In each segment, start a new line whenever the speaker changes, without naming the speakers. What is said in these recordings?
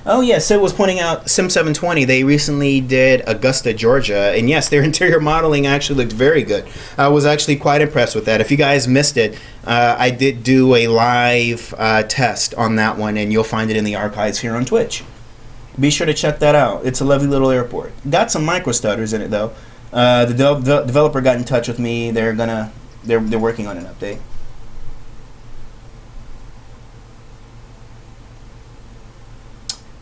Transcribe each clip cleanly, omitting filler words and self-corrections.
Oh yeah, Sid was pointing out Sim 720. They recently did Augusta, Georgia, and yes, their interior modeling actually looked very good. I was actually quite impressed with that. If you guys missed it, I did do a live test on that one, and you'll find it in the archives here on Twitch. Be sure to check that out. It's a lovely little airport. Got some micro stutters in it though. The developer got in touch with me. They're working on an update.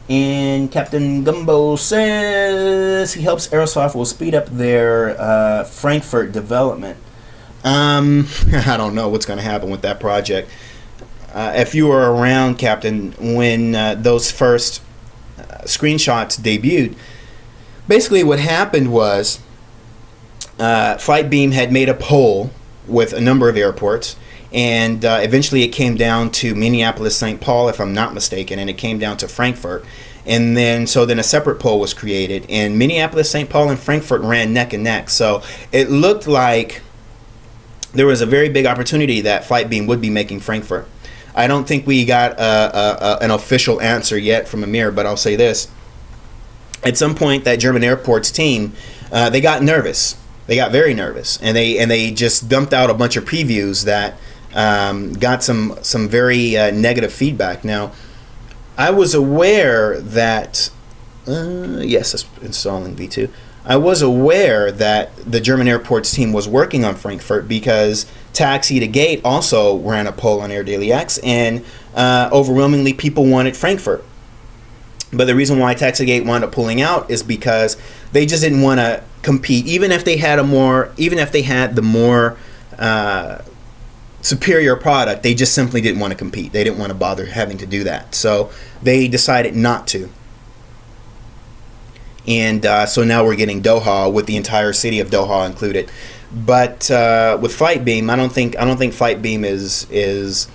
And Captain Gumbo says he hopes Aerosoft will speed up their Frankfurt development. I don't know what's going to happen with that project. If you were around, Captain, when those first screenshots debuted, basically what happened was Flightbeam had made a poll with a number of airports, and eventually it came down to Minneapolis, St. Paul, if I'm not mistaken, and it came down to Frankfurt. And then a separate poll was created, and Minneapolis, St. Paul, and Frankfurt ran neck and neck. So it looked like there was a very big opportunity that Flightbeam would be making Frankfurt. I don't think we got an official answer yet from Amir, but I'll say this. At some point, that German airports team, they got nervous. They got very nervous, and they just dumped out a bunch of previews that got some very negative feedback. Now, I was aware that yes, it's installing V2. I was aware that the German airports team was working on Frankfurt because Taxi to Gate also ran a poll on AirDailyX, and overwhelmingly people wanted Frankfurt. But the reason why Taxigate wound up pulling out is because they just didn't want to compete, even if they had the more superior product. They just simply didn't want to compete. They didn't want to bother having to do that, so they decided not to. And so now we're getting Doha with the entire city of Doha included. But with Flightbeam, I don't think Flightbeam is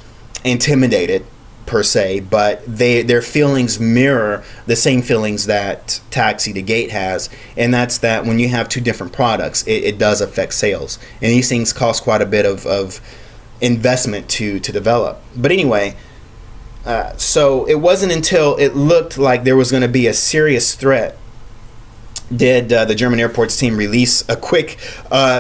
intimidated per se, but their feelings mirror the same feelings that Taxi to Gate has, and that's that when you have two different products, it does affect sales, and these things cost quite a bit of investment to develop. But anyway, so it wasn't until it looked like there was going to be a serious threat did the German airports team release a quick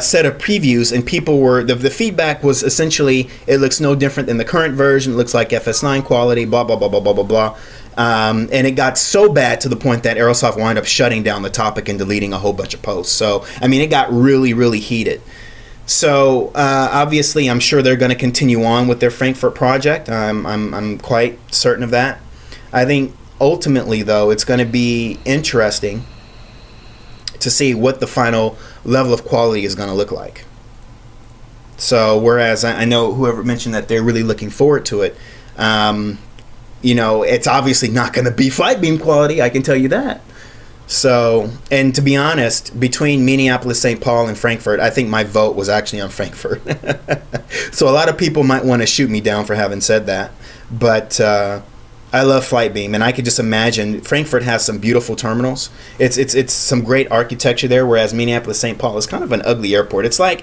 set of previews, and people were the feedback was essentially, it looks no different than the current version, it looks like FS9 quality, blah blah blah blah blah blah blah, and it got so bad to the point that Aerosoft wound up shutting down the topic and deleting a whole bunch of posts. So I mean, it got really heated. So obviously I'm sure they're going to continue on with their Frankfurt project. I'm quite certain of that. I think ultimately though it's going to be interesting to see what the final level of quality is going to look like. So whereas I know whoever mentioned that they're really looking forward to it, it's obviously not going to be Flightbeam quality, I can tell you that. So, and to be honest, between Minneapolis, St. Paul, and Frankfurt, I think my vote was actually on Frankfurt. So a lot of people might want to shoot me down for having said that, but I love Flightbeam, and I could just imagine Frankfurt has some beautiful terminals. It's some great architecture there, whereas Minneapolis St. Paul is kind of an ugly airport. It's like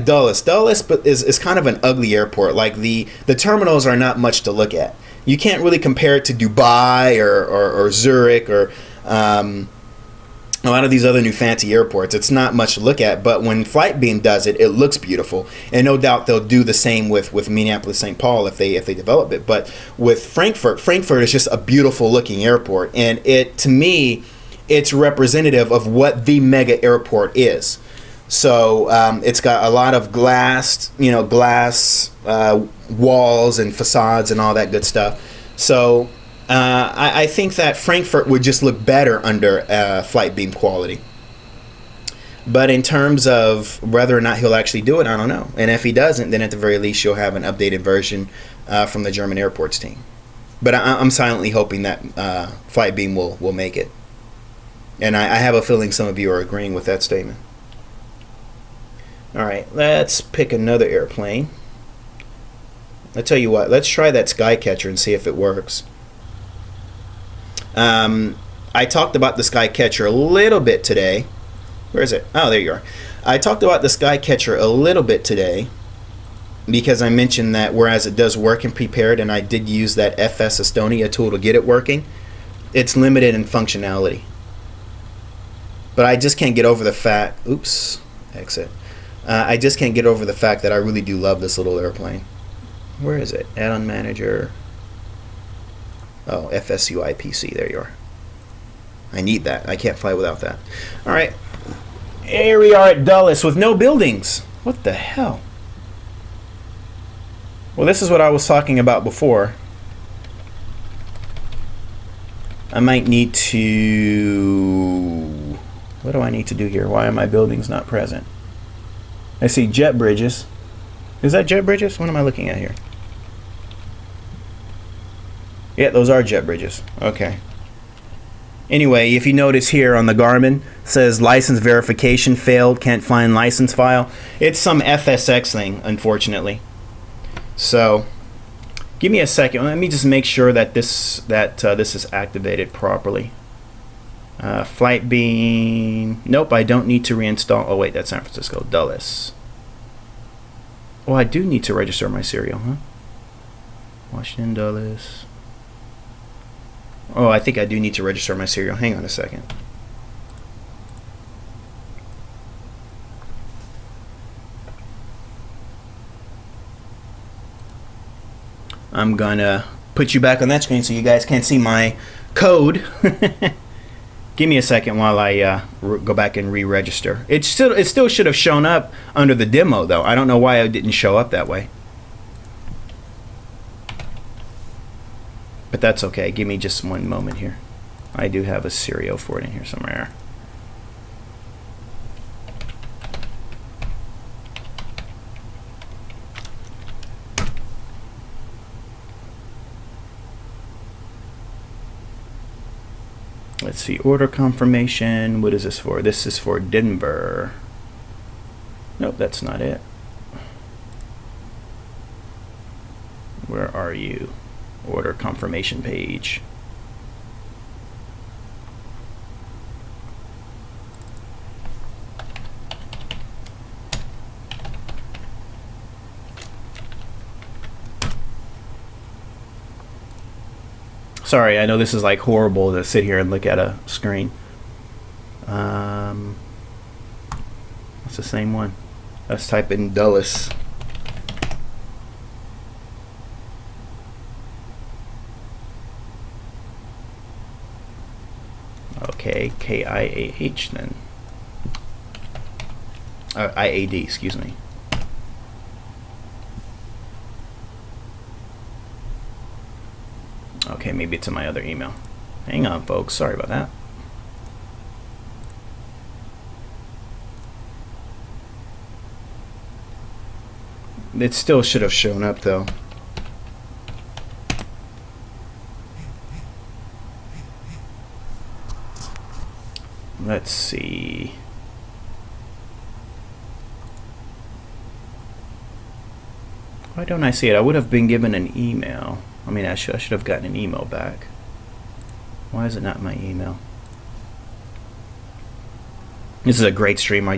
Dulles. Dulles, but is kind of an ugly airport. Like the terminals are not much to look at. You can't really compare it to Dubai or Zurich or a lot of these other new fancy airports. It's not much to look at, but when Flightbeam does it, it looks beautiful, and no doubt they'll do the same with Minneapolis St. Paul if they develop it. But with Frankfurt is just a beautiful looking airport, and to me it's representative of what the mega airport is. So it's got a lot of glass walls and facades and all that good stuff. So I think that Frankfurt would just look better under Flightbeam quality. But in terms of whether or not he'll actually do it, I don't know. And if he doesn't, then at the very least you'll have an updated version from the German airports team. But I'm silently hoping that Flightbeam will make it. And I have a feeling some of you are agreeing with that statement. All right, let's pick another airplane. I'll tell you what, let's try that Skycatcher and see if it works. I talked about the Skycatcher a little bit today. Where is it? Oh, there you are. I talked about the Skycatcher a little bit today because I mentioned that whereas it does work in prepared, and I did use that FS Estonia tool to get it working, it's limited in functionality. But I just can't get over the fact. Oops, exit. I just can't get over the fact that I really do love this little airplane. Where is it? Add-on manager. Oh, FSUI PC. There you are. I need that. I can't fly without that. All right. Here we are at Dulles with no buildings. What the hell? Well, this is what I was talking about before. I might need to... What do I need to do here? Why are my buildings not present? I see jet bridges. Is that jet bridges? What am I looking at here? Yeah, those are jet bridges. Okay. Anyway, if you notice here on the Garmin, it says license verification failed, can't find license file. It's some FSX thing, unfortunately. So, give me a second. Let me just make sure that this is activated properly. Flight beam. Nope, I don't need to reinstall. Oh wait, that's San Francisco. Dulles. Oh, I do need to register my serial, huh? Washington Dulles. Oh, I think I do need to register my serial. Hang on a second. I'm gonna put you back on that screen so you guys can see my code. Give me a second while I go back and re-register. It still should have shown up under the demo though. I don't know why it didn't show up that way. But that's okay. Give me just one moment here. I do have a serial for it in here somewhere. Let's see, order confirmation. What is this for? This is for Denver. Nope, that's not it. Where are you? Order confirmation page. Sorry, I know this is like horrible to sit here and look at a screen. It's the same one. Let's type in Dulles. Okay, KIAH then. IAD, excuse me. Okay, maybe it's in my other email. Hang on, folks. Sorry about that. It still should have shown up, though. Let's see. Why don't I see it? I would have been given an email. I mean, I should have gotten an email back. Why is it not my email? This is a great stream.